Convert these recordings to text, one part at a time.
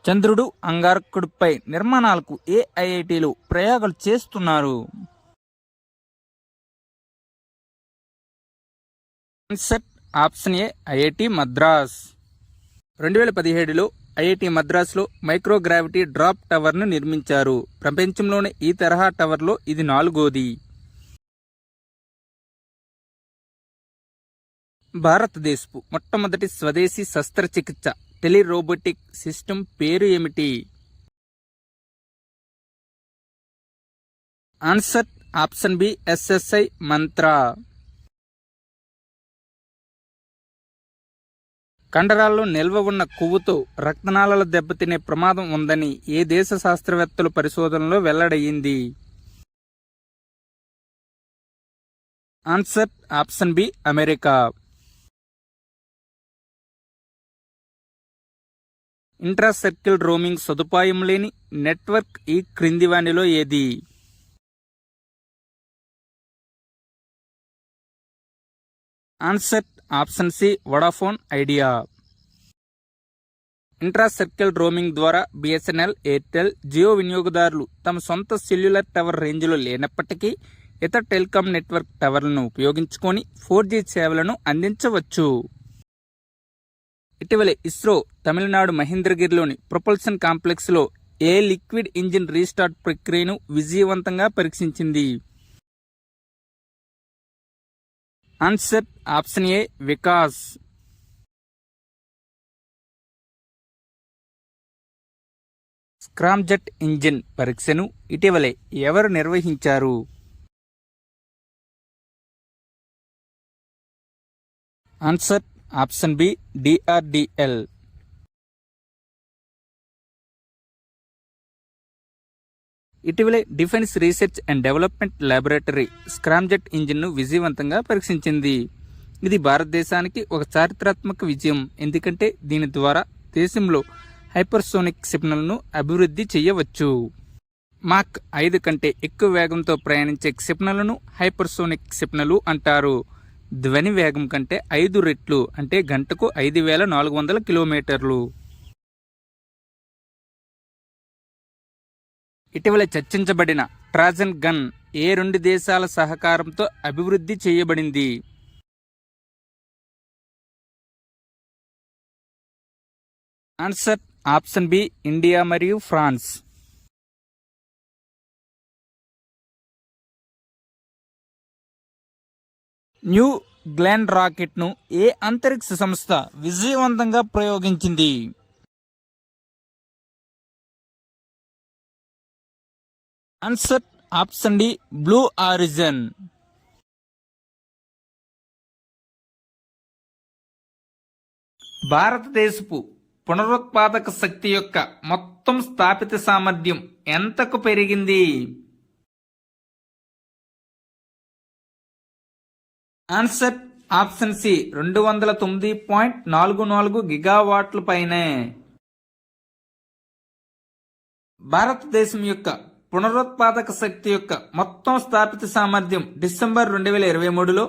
చంద్రుడు, అంగారకుడిపై నిర్మాణాలకు ఏఐఐటీలు ప్రయోగాలు చేస్తున్నారు. Answer option A IIT Madras. 2017లో ఐఐటి మద్రాస్లో మైక్రోగ్రావిటీ డ్రాప్ టవర్ను నిర్మించారు. ప్రపంచంలోనే ఈ తరహా టవర్లో ఇది 4వది. భారతదేశపు మొట్టమొదటి స్వదేశీ శస్త్రచికిత్స టెలిరోబోటిక్ సిస్టమ్ పేరు ఏమిటి? ఆన్సర్ ఆప్షన్ బి ఎస్ఎస్ఐ మంత్ర. కండరాల్లో నిల్వ ఉన్న కొవ్వుతో రక్తనాళాలు దెబ్బతినే ప్రమాదం ఉందని ఏ దేశ శాస్త్రవేత్తలు పరిశోధనలో వెల్లడయ్యింది? Answer option B America. Intracircle roaming సదుపాయం లేని నెట్వర్క్ ఈ క్రింది వానిలో ఏది? Answer option C Vodafone Idea. Intracircle roaming ద్వారా బిఎస్ఎన్ఎల్, ఎయిర్టెల్, జియో వినియోగదారులు తమ సొంత సెల్యులర్ టవర్ రేంజ్లో లేనప్పటికీ ఇతర టెలికాం నెట్వర్క్ టవర్లను ఉపయోగించుకొని 4G సేవలను అందించవచ్చు. ఇటీవలే ఇస్రో తమిళనాడు మహేంద్రగిరిలోని ప్రొపల్షన్ కాంప్లెక్స్లో ఏ లిక్విడ్ ఇంజిన్ రీస్టార్ట్ ప్రక్రియను విజయవంతంగా పరీక్షించింది? Answer option A Vikas. Scramjet engine పరీక్షను ఇటీవలే ఎవరు నిర్వహించారు? Answer option B DRDL. ఇటీవలే defence research and development laboratory scramjet ఇంజిన్ను విజయవంతంగా పరీక్షించింది. ఇది భారతదేశానికి ఒక చారిత్రాత్మక విజయం, ఎందుకంటే దీని ద్వారా దేశంలో హైపర్సోనిక్ క్షిపణులను అభివృద్ధి చేయవచ్చు. మాక్ 5 కంటే ఎక్కువ వేగంతో ప్రయాణించే క్షిపణులను హైపర్సోనిక్ క్షిపణులు అంటారు. ధ్వని వేగం కంటే 5 రెట్లు అంటే గంటకు 5400 కిలోమీటర్లు. ఇటీవల చర్చించబడిన ట్రాజన్ గన్ ఏ 2 దేశాల సహకారంతో అభివృద్ధి చేయబడింది? ఆన్సర్ ఆప్షన్ బి ఇండియా మరియు ఫ్రాన్స్. న్యూ గ్లెన్ రాకెట్ను ఏ అంతరిక్ష సంస్థ విజయవంతంగా ప్రయోగించింది? Answer option D Blue Origin. భారతదేశపు పునరుత్పాదక శక్తి యొక్క మొత్తం స్థాపిత సామర్థ్యం ఎంతకు పెరిగింది? ఆన్సర్ ఆప్షన్ సి 209.44 గిగావాట్ల పైనే. భారతదేశం యొక్క పునరుత్పాదక శక్తి యొక్క మొత్తం స్థాపిత సామర్థ్యం డిసెంబర్ 2023లో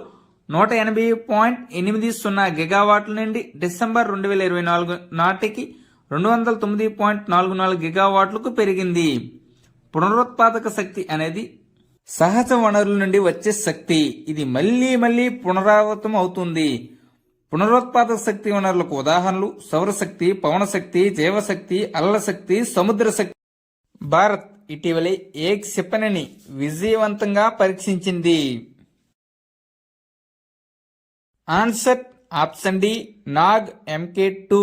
180.80 గిగావాట్ల నుండి డిసెంబర్ 2024 నాటికి 209.44 గిగావాట్లకు పెరిగింది. పునరుత్పాదక శక్తి అనేది సహజ వనరుల నుండి వచ్చే శక్తి. ఇది మళ్లీ పునరావృతం అవుతుంది. పునరుత్పాదక శక్తి వనరులకు ఉదాహరణలు సౌరశక్తి, పవనశక్తి, జీవశక్తి, అల్లశక్తి, సముద్ర శక్తి. భారత్ ఇటీవలే ఏ క్షిపణిని విజయవంతంగా పరీక్షించింది? Answer option D Nag MK2.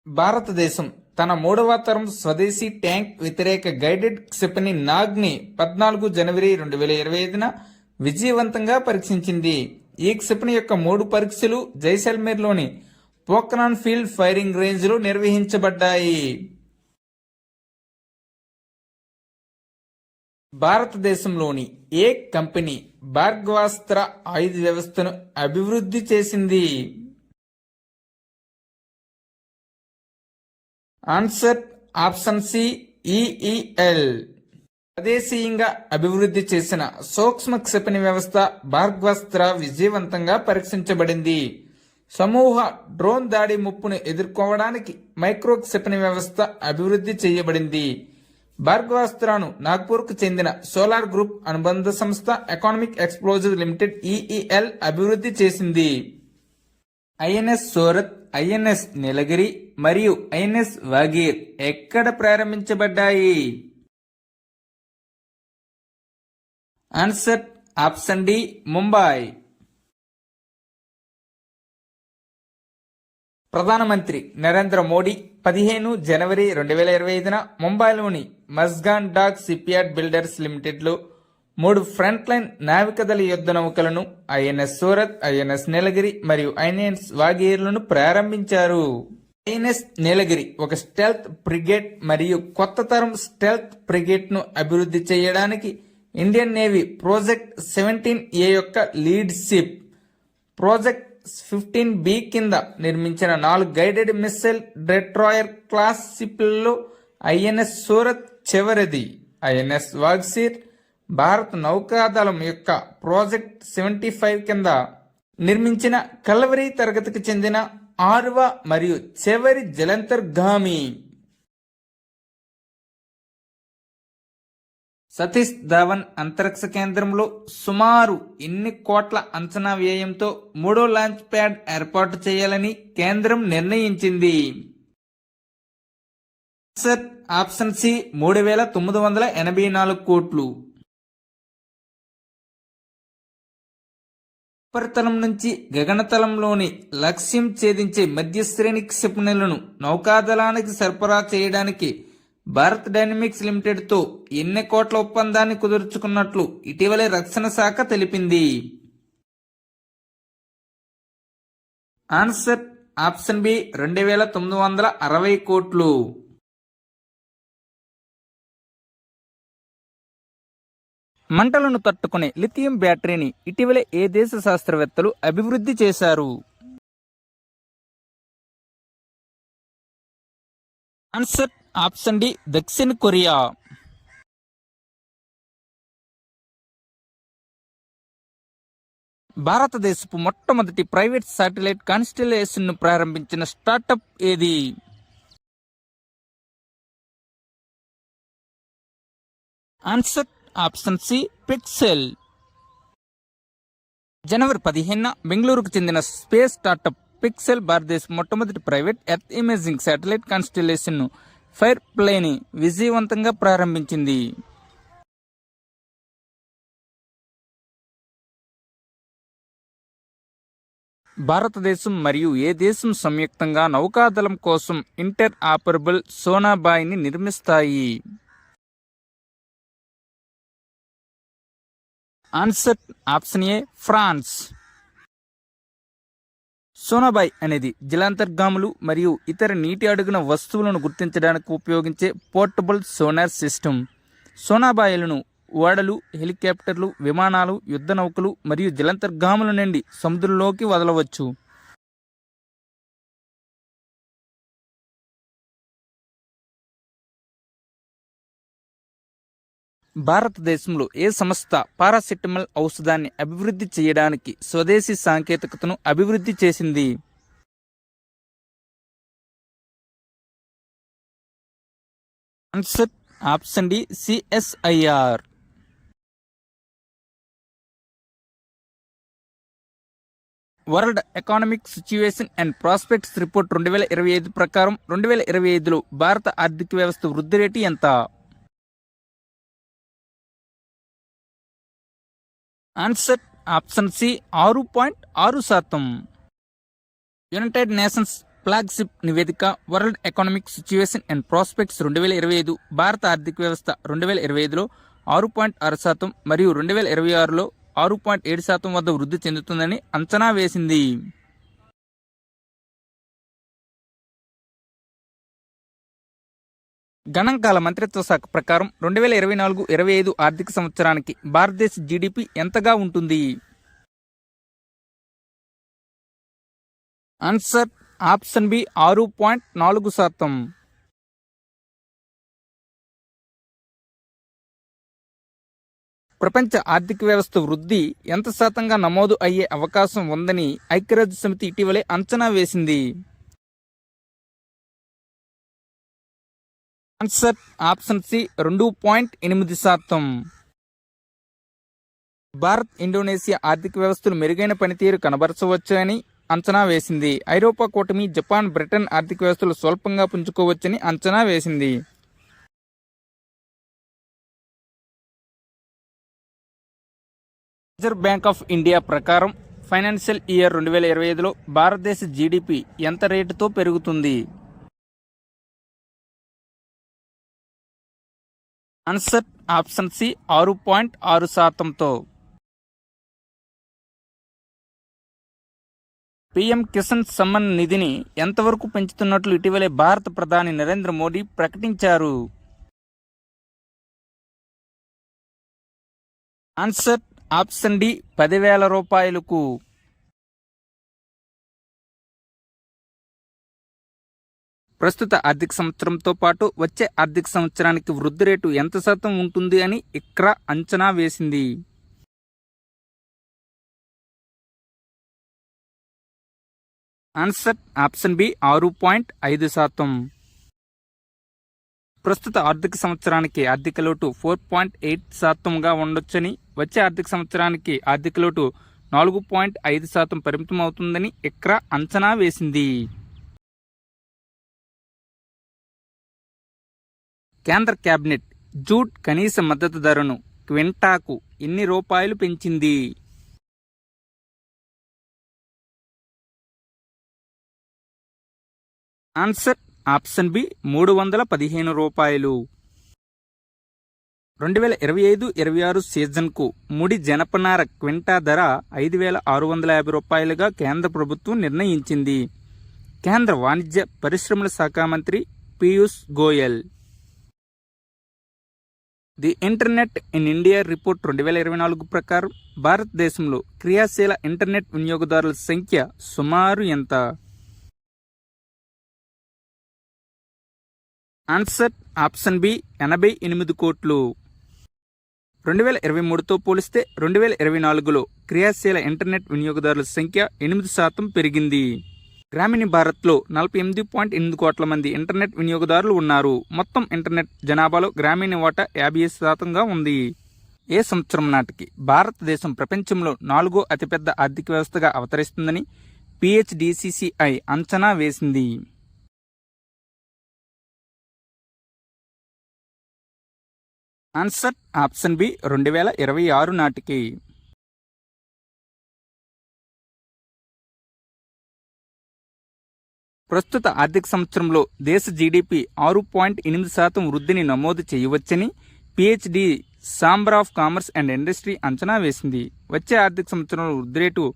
భారతదేశం తన 3వ తరం స్వదేశీ ట్యాంక్ వ్యతిరేక గైడెడ్ క్షిపణి నాగ్ని 14 జనవరి 2025న విజయవంతంగా పరీక్షించింది. ఈ క్షిపణి యొక్క 3 పరీక్షలు జైసల్మేర్లోని పోఖ్రాన్ ఫీల్డ్ ఫైరింగ్ రేంజ్లో నిర్వహించబడ్డాయి. భారతదేశంలోని ఏ కంపెనీ భార్గవాస్త్ర ఆయుధ వ్యవస్థను అభివృద్ధి చేసింది? Answer option C EEL. స్వదేశీయంగా అభివృద్ధి చేసిన సూక్ష్మ క్షిపణి వ్యవస్థ భార్గవాస్త్ర విజయవంతంగా పరీక్షించబడింది. సమూహ డ్రోన్ దాడి ముప్పును ఎదుర్కోవడానికి మైక్రో క్షిపణి వ్యవస్థ అభివృద్ధి చేయబడింది. భార్గవాస్త్రాను నాగ్పూర్కు చెందిన సోలార్ గ్రూప్ అనుబంధ సంస్థ ఎకనామిక్ ఎక్స్ప్లోజివ్ లిమిటెడ్ ఈఈఎల్ అభివృద్ధి చేసింది. ఐఎన్ఎస్ సూరత్, ఐఎన్ఎస్ నీలగిరి మరియు ఐఎన్ఎస్ వాగీర్ ఎక్కడ ప్రారంభించబడ్డాయి? Answer option D, Mumbai. ప్రధానమంత్రి నరేంద్ర మోడీ 15 జనవరి 2025న ముంబైలోని మజ్గాన్ డాక్ షిప్యార్డ్ బిల్డర్స్ లిమిటెడ్లో 3 ఫ్రంట్ లైన్ నావికాదళ యుద్ధ నౌకలను ఐఎన్ఎస్ సూరత్, ఐఎన్ఎస్ నీలగిరి మరియు ఐఎన్ఎస్ వాగీర్లను ప్రారంభించారు. ఐఎన్ఎస్ నీలగిరి ఒక స్టెల్త్ ఫ్రిగేట్ మరియు కొత్త తరం స్టెల్త్ ఫ్రిగేట్ను అభివృద్ధి చేయడానికి ఇండియన్ నేవీ ప్రాజెక్ట్ 17A యొక్క లీడ్ షిప్. ప్రాజెక్ట్ 15B కింద నిర్మించిన 4 గైడెడ్ మిస్సైల్ డెస్ట్రాయర్ క్లాస్ షిప్లలో ఐఎన్ఎస్ సూరత్ చివరిది. ఐఎన్ఎస్ వాగ్సీర్ భారత నౌకాదళం యొక్క ప్రాజెక్ట్ 75 కింద నిర్మించిన కల్వరీ తరగతికి చెందిన 6వ మరియు చివరి జలంతర్గామి. సతీష్ ధావన్ అంతరిక్ష కేంద్రంలో సుమారు ఎన్ని కోట్ల అంచనా వ్యయంతో 3వ లాంచ్ ప్యాడ్ ఏర్పాటు చేయాలని కేంద్రం నిర్ణయించింది? ఆన్సర్ ఆప్షన్ సి, 3,984 కోట్లు. ఉపరితలం నుంచి గగనతలంలోని లక్ష్యం ఛేదించే మధ్యశ్రేణి క్షిపణులను నౌకాదళానికి సరఫరా చేయడానికి భారత్ డైనమిక్స్ లిమిటెడ్తో ఎన్ని కోట్ల ఒప్పందాన్ని కుదుర్చుకున్నట్లు ఇటీవలే రక్షణ శాఖ తెలిపింది? ఆన్సర్ ఆప్షన్ బి, 2,960 కోట్లు. మంటలను తట్టుకునే లిథియం బ్యాటరీని ఇటీవలే ఏ దేశ శాస్త్రవేత్తలు అభివృద్ధి చేశారు? ఆన్సర్ ఆప్షన్ డి, దక్షిణ కొరియా. భారతదేశపు మొట్టమొదటి ప్రైవేట్ శాటిలైట్ కాన్స్టెలేషన్ ను ప్రారంభించిన స్టార్టప్ ఏది? Answer option C, Pixxel. జనవరి 15న బెంగళూరుకు చెందిన స్పేస్ స్టార్టప్ పిక్సెల్ భారతదేశ మొట్టమొదటి private earth imaging satellite constellation ను ఫైర్ ప్లేని విజయవంతంగా ప్రారంభించింది. భారతదేశం మరియు ఏ దేశం సంయుక్తంగా నౌకాదళం కోసం ఇంటర్ ఆపరబుల్ సోనాబాయ్ని నిర్మిస్తాయి? Answer option A, France. Sonobuoy అనేది జలాంతర్గాములు మరియు ఇతర నీటి అడుగున వస్తువులను గుర్తించడానికి ఉపయోగించే పోర్టబుల్ సోనార్ సిస్టమ్. సోనాబాయ్లను ఓడలు, హెలికాప్టర్లు, విమానాలు, యుద్ధ నౌకలు మరియు జలాంతర్గాముల నుండి సముద్రంలోకి వదలవచ్చు. భారతదేశంలో ఏ సంస్థ పారాసెటమాల్ ఔషధాన్ని అభివృద్ధి చేయడానికి స్వదేశీ సాంకేతికతను అభివృద్ధి చేసింది? Answer option D, CSIR. World economic situation and prospects report 2025 ప్రకారం 2025లో భారత ఆర్థిక వ్యవస్థ వృద్ధి రేటు ఎంత? Answer option C, 6.6%. United Nations flagship నివేదిక world economic situation and prospects 2025 భారత ఆర్థిక వ్యవస్థ 2025లో 6.6% మరియు 2026లో 6.7% వద్ద వృద్ధి చెందుతుందని అంచనా వేసింది. గణాంకాల మంత్రిత్వ శాఖ ప్రకారం 2024-25 ఆర్థిక సంవత్సరానికి భారతదేశ జీడిపి ఎంతగా ఉంటుంది? Answer option B, 6.4%. ప్రపంచ ఆర్థిక వ్యవస్థ వృద్ధి ఎంత శాతంగా నమోదు అయ్యే అవకాశం ఉందని ఐక్యరాజ్య సమితి ఇటీవలే అంచనా వేసింది? Answer option C 2.8%. Bharat Indonesia ఆర్థిక వ్యవస్థలు మెరుగైన పనితీరు కనబరచవచ్చని అంచనా వేసింది. ఐరోపా కూటమి, జపాన్, బ్రిటన్ ఆర్థిక వ్యవస్థలు స్వల్పంగా పుంజుకోవచ్చని అంచనా వేసింది. రిజర్వ్ బ్యాంక్ ఆఫ్ ఇండియా ప్రకారం ఫైనాన్షియల్ ఇయర్ 2025లో భారతదేశ జీడిపి ఎంత రేటుతో పెరుగుతుంది? ఆన్సర్ ఆప్షన్ సి 6.6%తో. పీఎం కిసాన్ సమ్మాన్ నిధిని ఎంతవరకు పెంచుతున్నట్లు ఇటీవలే భారత ప్రధాని నరేంద్ర మోడీ ప్రకటించారు? ఆన్సర్ ఆప్షన్ డి 10,000 రూపాయలకు. ప్రస్తుత ఆర్థిక సంవత్సరంతో పాటు వచ్చే ఆర్థిక సంవత్సరానికి వృద్ధి రేటు ఎంత శాతం ఉంటుంది అని ఇక్రా అంచనా వేసింది? Answer option B 6.5%. ప్రస్తుత ఆర్థిక సంవత్సరానికి ఆర్థిక లోటు 4.8%గా ఉండొచ్చని, వచ్చే ఆర్థిక సంవత్సరానికి ఆర్థిక లోటు 4.5% పరిమితం అవుతుందని ఇక్రా అంచనా వేసింది. కేంద్ర కేబినెట్ జూట్ కనీస మద్దతు ధరను క్వింటాకు ఎన్ని రూపాయలు పెంచింది? ఆన్సర్ ఆప్షన్ బి 315 రూపాయలు. 2025-26 సీజన్కు ముడి జనపనార క్వింటా ధర 5,650 రూపాయలుగా కేంద్ర ప్రభుత్వం నిర్ణయించింది. కేంద్ర వాణిజ్య పరిశ్రమల శాఖ మంత్రి Piyush Goyal the internet in India report 2024 ప్రకారం భారతదేశంలో క్రియాశీల ఇంటర్నెట్ వినియోగదారుల సంఖ్య సుమారు ఎంత? ఆన్సర్ ఆప్షన్ బి 88 కోట్లు. 2023తో పోలిస్తే 2024లో క్రియాశీల ఇంటర్నెట్ వినియోగదారుల సంఖ్య 8% పెరిగింది. గ్రామీణ భారత్లో 48.8 కోట్ల మంది ఇంటర్నెట్ వినియోగదారులు ఉన్నారు. మొత్తం ఇంటర్నెట్ జనాభాలో గ్రామీణ వాటా 55%గా ఉంది. ఏ సంవత్సరం నాటికి భారతదేశం ప్రపంచంలో 4వ అతిపెద్ద ఆర్థిక వ్యవస్థగా అవతరిస్తుందని PHDCCI అంచనా వేసింది? ఆన్సర్ ఆప్షన్ బి 2026 నాటికి. ప్రస్తుత ఆర్థిక సంవత్సరంలో దేశ జీడిపి 6.8% వృద్ధిని నమోదు చేయవచ్చని PHD chamber of commerce and industry అంచనా వేసింది. వచ్చే ఆర్థిక సంవత్సరంలో వృద్ధి రేటు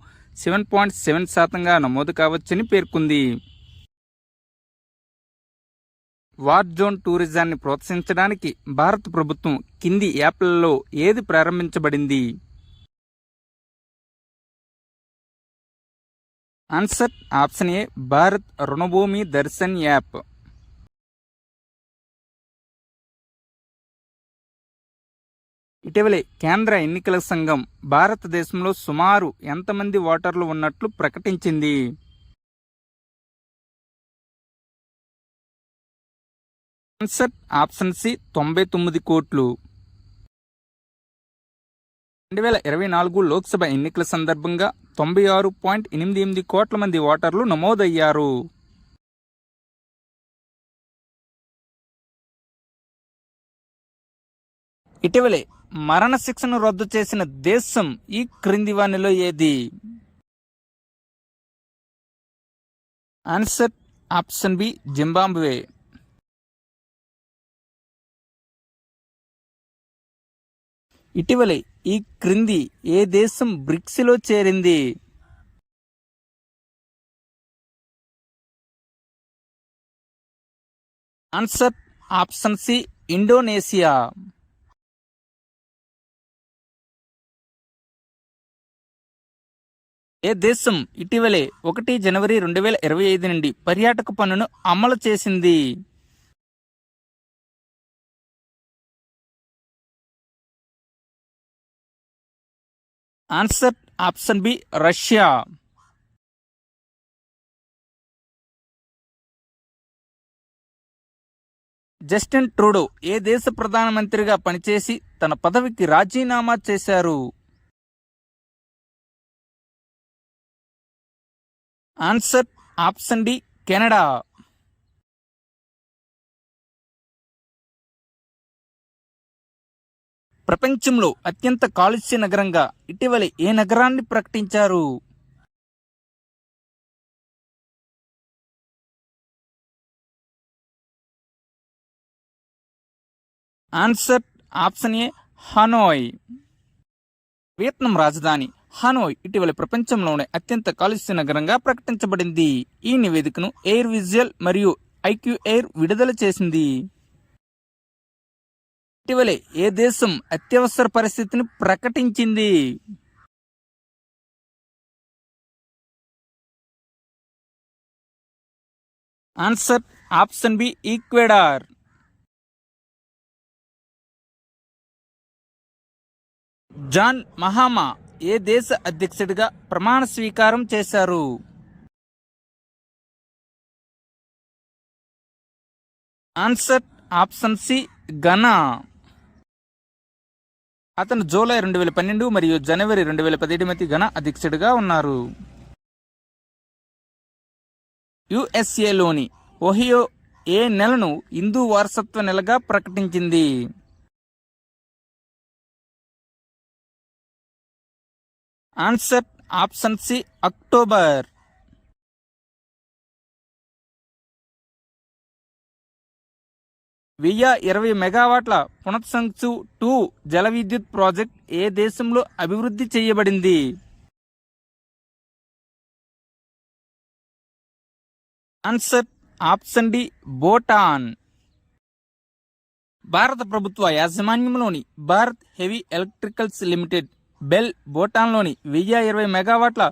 7.7%గా నమోదు కావచ్చని పేర్కొంది. వార్ జోన్ టూరిజాన్ని ప్రోత్సహించడానికి భారత ప్రభుత్వం కింది యాప్లలో ఏది ప్రారంభించబడింది? ఆన్సర్ ఆప్షన్ ఏ భారత్ రుణభూమి దర్శన్ యాప్. ఇటీవలే కేంద్ర ఎన్నికల సంఘం భారతదేశంలో సుమారు ఎంతమంది ఓటర్లు ఉన్నట్లు ప్రకటించింది? ఆన్సర్ ఆప్షన్ సి 99 కోట్లు. 2024 లోక్సభ ఎన్నికల సందర్భంగా 96.88 కోట్ల మంది ఓటర్లు నమోదయ్యారు. ఇటీవలే మరణశిక్షను రద్దు చేసిన దేశం ఈ క్రింది వానిలో ఏది? Answer option B Zimbabwe. ఇటీవలే ఈ క్రింది ఏ దేశం బ్రిక్స్లో చేరింది? Answer option C Indonesia. ఏ దేశం ఇటీవలే 1 జనవరి 2025 నుండి పర్యాటక పన్నును అమలు చేసింది? Answer option B Russia. Justin Trudeau ఏ దేశ ప్రధానమంత్రిగా పనిచేసి తన పదవికి రాజీనామా చేశారు? Answer option D Canada. ప్రపంచంలో అత్యంత కాలుష్య నగరంగా ఇటీవల ఏ నగరాన్ని ప్రకటించారు? Answer option A Hanoi. Vietnam రాజధాని హనోయ్ ఇటీవల ప్రపంచంలోనే అత్యంత కాలుష్య నగరంగా ప్రకటించబడింది. ఈ నివేదికను ఎయిర్ విజువల్ మరియు ఐక్యూ ఎయిర్ విడుదల చేసింది. ఇటీవలే ఏ దేశం అత్యవసర పరిస్థితిని ప్రకటించింది? Answer option B Ecuador. John Mahama ఏ దేశ అధ్యక్షుడిగా ప్రమాణ స్వీకారం చేశారు? Answer option C Ghana. అతను జూలై 2012 మరియు జనవరి 2017 మధ్య ఘనా అధ్యక్షుడిగా ఉన్నారు. యుఎస్ఏలోని ఒహియో ఏ నెలను హిందూ వారసత్వ నెలగా ప్రకటించింది? Answer option C October. వెయ్యి 20 మెగావాట్ల పునత్సంగ్సు 2 జల విద్యుత్ ప్రాజెక్ట్ ఏ దేశంలో అభివృద్ధి చేయబడింది? Answer option D Bhutan. భారత ప్రభుత్వ యాజమాన్యంలోని Bharat heavy electricals limited BHEL భూటాన్లోని 1020 మెగావాట్ల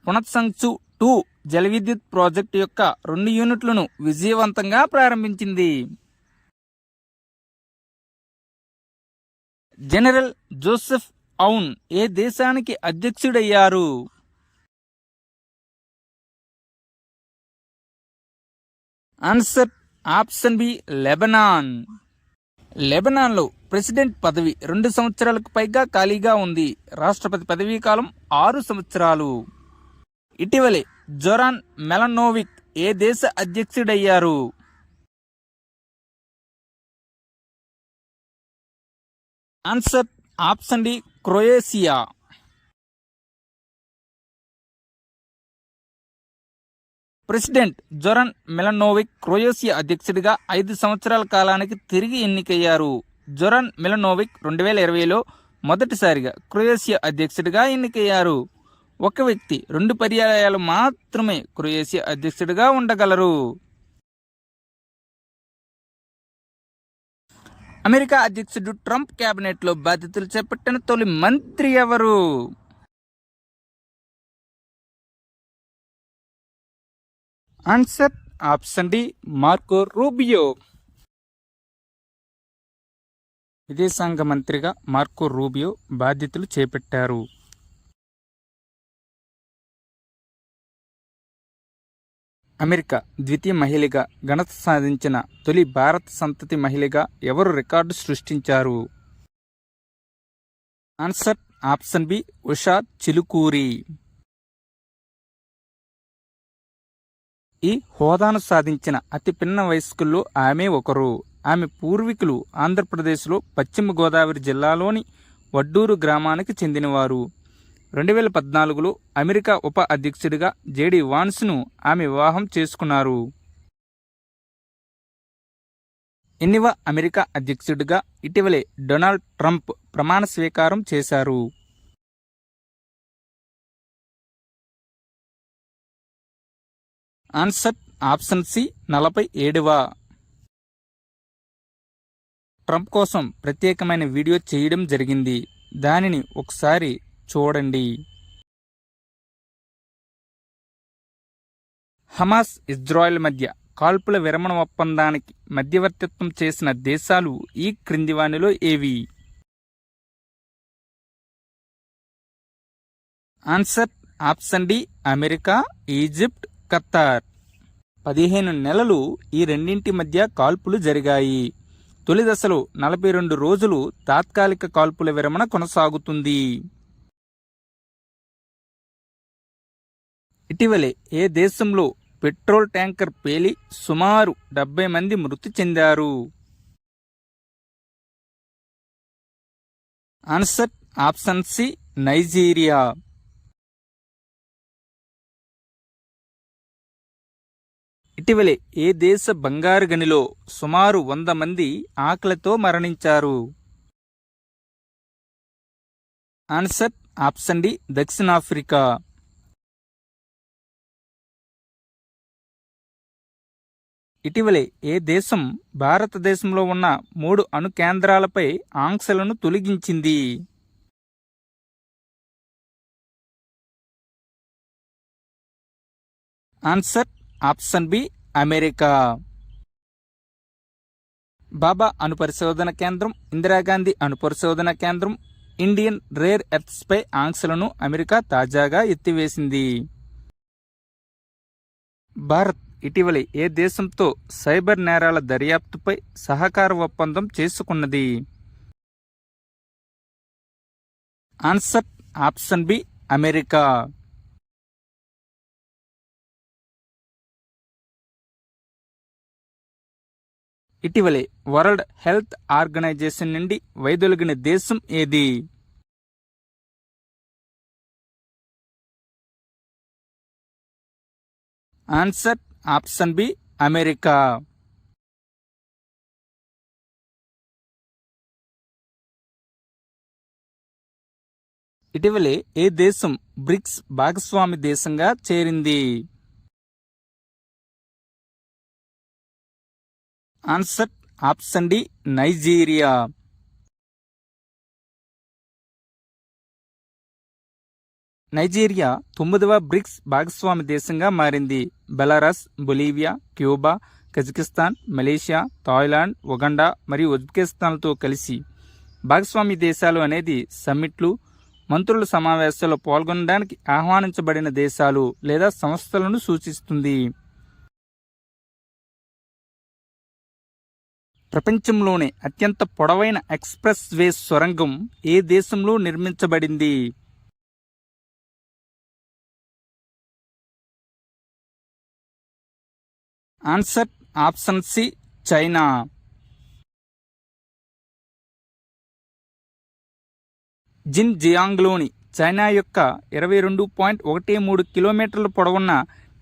పునత్సంగ్సు 2 జల విద్యుత్ ప్రాజెక్టు యొక్క 2 యూనిట్లను విజయవంతంగా ప్రారంభించింది. జనరల్ జోసెఫ్ ఔన్ ఏ దేశానికి అధ్యక్షుడయ్యారు? Answer option B Lebanon. లెబనాన్లో ప్రెసిడెంట్ పదవి 2 సంవత్సరాలకు పైగా ఖాళీగా ఉంది. రాష్ట్రపతి పదవీ కాలం 6 సంవత్సరాలు. ఇటీవలే జొరాన్ మెలనోవిక్ ఏ దేశ అధ్యక్షుడయ్యారు? Answer option D Croatia. President Zoran Milanovic Croatia అధ్యక్షుడిగా 5 సంవత్సరాల కాలానికి తిరిగి ఎన్నికయ్యారు. జొరాన్ మిలనోవిక్ 2020లో మొదటిసారిగా క్రొయేషియా అధ్యక్షుడిగా ఎన్నికయ్యారు. ఒక వ్యక్తి 2 పర్యాయాలు మాత్రమే క్రొయేషియా అధ్యక్షుడిగా ఉండగలరు. అమెరికా అధ్యక్షుడు ట్రంప్ కేబినెట్లో బాధ్యతలు చేపట్టిన తొలి మంత్రి ఎవరు? Answer option D Marco Rubio. విదేశాంగ మంత్రిగా మార్కో రూబియో బాధ్యతలు చేపట్టారు. అమెరికా ద్వితీయ మహిళగా ఘనత సాధించిన తొలి భారత సంతతి మహిళగా ఎవరు రికార్డు సృష్టించారు? Answer option B Usha Chilukuri. ఈ హోదాను సాధించిన అతి పిన్న వయస్కుల్లో ఆమె ఒకరు. ఆమె పూర్వీకులు ఆంధ్రప్రదేశ్లో పశ్చిమ గోదావరి జిల్లాలోని వడ్డూరు గ్రామానికి చెందినవారు. 2014లో అమెరికా ఉప అధ్యక్షుడిగా జేడీ వాన్స్ను ఆమె వివాహం చేసుకున్నారు. ఎన్నివ అమెరికా అధ్యక్షుడిగా ఇటీవలే డొనాల్డ్ ట్రంప్ ప్రమాణ స్వీకారం చేశారు. ఆన్సర్ ఆప్షన్ సి 47వ. ట్రంప్ కోసం ప్రత్యేకమైన వీడియో చేయడం జరిగింది. దానిని ఒకసారి చూడండి. హమాస్ ఇజ్రాయెల్ మధ్య కాల్పుల విరమణ ఒప్పందానికి మధ్యవర్తిత్వం చేసిన దేశాలు ఈ క్రింది వానిలో ఏవి? Answer option D America, Egypt, Qatar. 15 నెలలు ఈ రెండింటి మధ్య కాల్పులు జరిగాయి. తొలి దశలో 42 రోజులు తాత్కాలిక కాల్పుల విరమణ కొనసాగుతుంది. ఇటీవలే ఏ దేశంలో పెట్రోల్ ట్యాంకర్ పేలి సుమారు 70 మంది మృతి చెందారు? Answer option C Nigeria. ఇటీవలే ఏ దేశ బంగారు గనిలో సుమారు 100 మంది ఆకలితో మరణించారు? ఆన్సర్ ఆప్షన్ డి దక్షిణాఫ్రికా. ఇటీవలే ఏ దేశం భారతదేశంలో ఉన్న 3 అణు కేంద్రాలపై ఆంక్షలను తొలగించింది? Answer option B America. Bhabha అణు పరిశోధన కేంద్రం, ఇందిరాగాంధీ అణు పరిశోధన కేంద్రం, ఇండియన్ రేర్ ఎర్త్స్ పై ఆంక్షలను అమెరికా తాజాగా ఎత్తివేసింది. భారత్ ఇటీవలే ఏ దేశంతో సైబర్ నేరాల దర్యాప్తుపై సహకార ఒప్పందం చేసుకున్నది? Answer option B America. ఇటీవలే వరల్డ్ హెల్త్ ఆర్గనైజేషన్ నుండి వైదొలిగిన దేశం ఏది? Answer option B America. ఇటీవలే ఏ దేశం బ్రిక్స్ భాగస్వామి దేశంగా చేరింది? Answer option D Nigeria. Nigeria 9వ బ్రిక్స్ భాగస్వామి దేశంగా మారింది. Belarus, Bolivia, Cuba, Kazakhstan, Malaysia, Thailand, Uganda మరియు ఉజ్బెకిస్తాన్లతో కలిసి భాగస్వామి దేశాలు అనేది సమ్మిట్లు, మంత్రుల సమావేశాల్లో పాల్గొనడానికి ఆహ్వానించబడిన దేశాలు లేదా సంస్థలను సూచిస్తుంది. ప్రపంచంలోనే అత్యంత పొడవైన ఎక్స్ప్రెస్ వే సొరంగం ఏ దేశంలో నిర్మించబడింది? Answer option C China. జిన్జియాంగ్లోని చైనా యొక్క 22.13 కిలోమీటర్ల పొడవున్న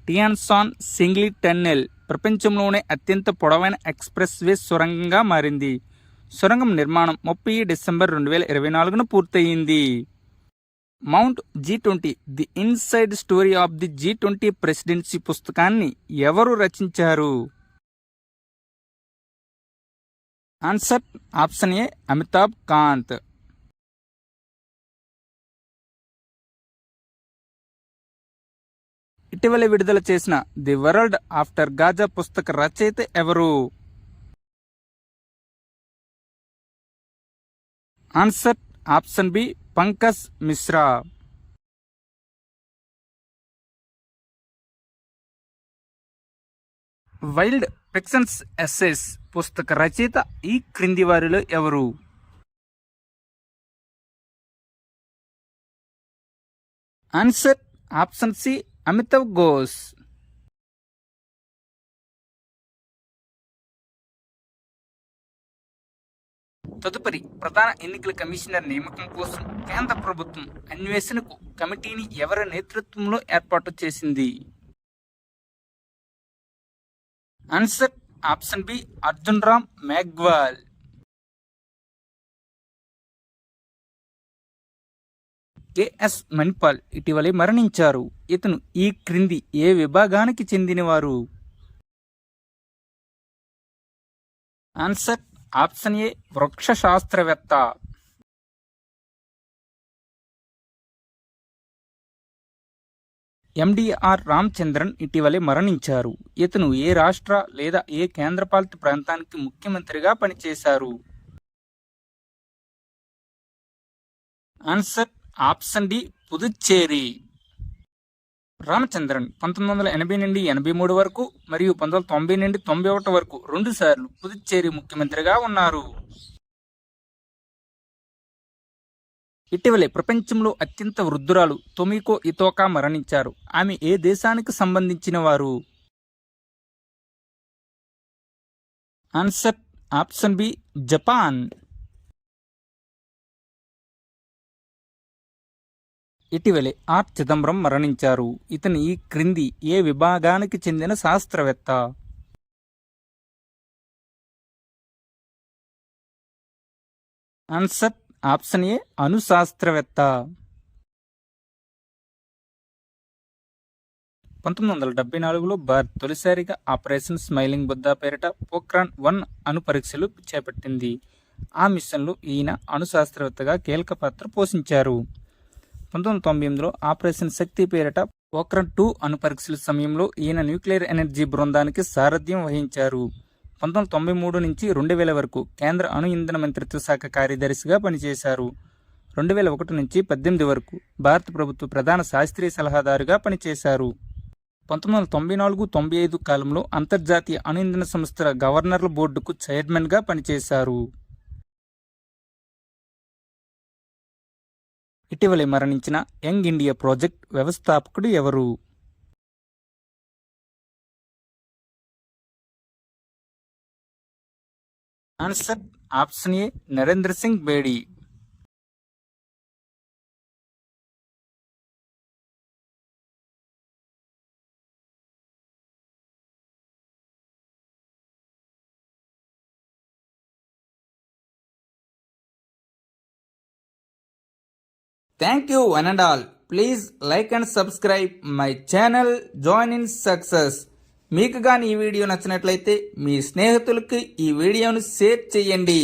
టియాన్షాన్ సింగ్లీ టన్నెల్ ప్రపంచంలోనే అత్యంత పొడవైన ఎక్స్ప్రెస్ వే సొరంగంగా మారింది. సొరంగం నిర్మాణం 30 డిసెంబర్ 2024న పూర్తయింది. Mount G20 the inside story of the G20 presidency పుస్తకాన్ని ఎవరు రచించారు? Answer option A Amitabh Kant. ఇటీవల విడుదల చేసిన ది వరల్డ్ ఆఫ్టర్ గాజా పుస్తక రచయిత ఎవరు? Answer option B Pankaj Mishra. Wild fictions essays పుస్తక రచయిత ఈ క్రింది వారిలో ఎవరు? Answer option C Amitav Ghosh. తదుపరి ప్రధాన ఎన్నికల కమిషనర్ నియామకం కోసం కేంద్ర ప్రభుత్వం అన్వేషణకు కమిటీని ఎవరి నేతృత్వంలో ఏర్పాటు చేసింది? Answer option B Arjun Ram Meghwal. K S Manipal ఇటీవలే మరణించారు. ఇతను ఈ క్రింది ఏ విభాగానికి చెందినవారు? ఆన్సర్ ఆప్షన్ ఏ వృక్ష శాస్త్రవేత్త. ఎండిఆర్ రామచంద్రన్ ఇటీవలే మరణించారు. ఇతను ఏ రాష్ట్ర లేదా ఏ కేంద్రపాలిత ప్రాంతానికి ముఖ్యమంత్రిగా పనిచేశారు? Answer option D Puducherry. Ramachandran 1980 నుండి 83 వరకు మరియు 1990 నుండి 91 వరకు 2 సార్లు పుదుచ్చేరి ముఖ్యమంత్రిగా ఉన్నారు. ఇటీవలే ప్రపంచంలో అత్యంత వృద్ధురాలు తొమికో ఇతోకా మరణించారు. ఆమె ఏ దేశానికి సంబంధించిన వారు? Answer option B Japan. ఇటీవలే ఆర్ చిదంబరం మరణించారు. ఇతను ఈ క్రింది ఏ విభాగానికి చెందిన శాస్త్రవేత్త? ఆన్సర్ ఆప్షన్ ఏ అణుశాస్త్రవేత్త. 1974లో భారత్ తొలిసారిగా ఆపరేషన్ స్మైలింగ్ బుద్ధ పేరిట పోఖ్రాన్-1 అణు పరీక్షలు చేపట్టింది. ఆ మిషన్లో ఈయన అణుశాస్త్రవేత్తగా కీలక పాత్ర పోషించారు. 1998లో ఆపరేషన్ శక్తి పేరిట పోఖ్రాన్-2 అణు పరీక్షల సమయంలో ఈయన న్యూక్లియర్ ఎనర్జీ బృందానికి సారథ్యం వహించారు. 1993 నుంచి 2000 వరకు కేంద్ర అణు ఇంధన మంత్రిత్వ శాఖ కార్యదర్శిగా పనిచేశారు. 2001 నుంచి 2018 వరకు భారత ప్రభుత్వ ప్రధాన శాస్త్రీయ సలహాదారుగా పనిచేశారు. 1994-95 కాలంలో అంతర్జాతీయ అణు ఇంధన సంస్థల గవర్నర్ల బోర్డుకు చైర్మన్గా పనిచేశారు. ఇటీవలే మరణించిన యంగ్ ఇండియా ప్రాజెక్ట్ వ్యవస్థాపకుడు ఎవరు? Answer option A Narendra Singh Bedi. Thank you one and all. Please like and subscribe my channel. Join in success. మీకు గాని ఈ వీడియో నచ్చినట్లయితే మీ స్నేహితులకి ఈ వీడియోను షేర్ చేయండి.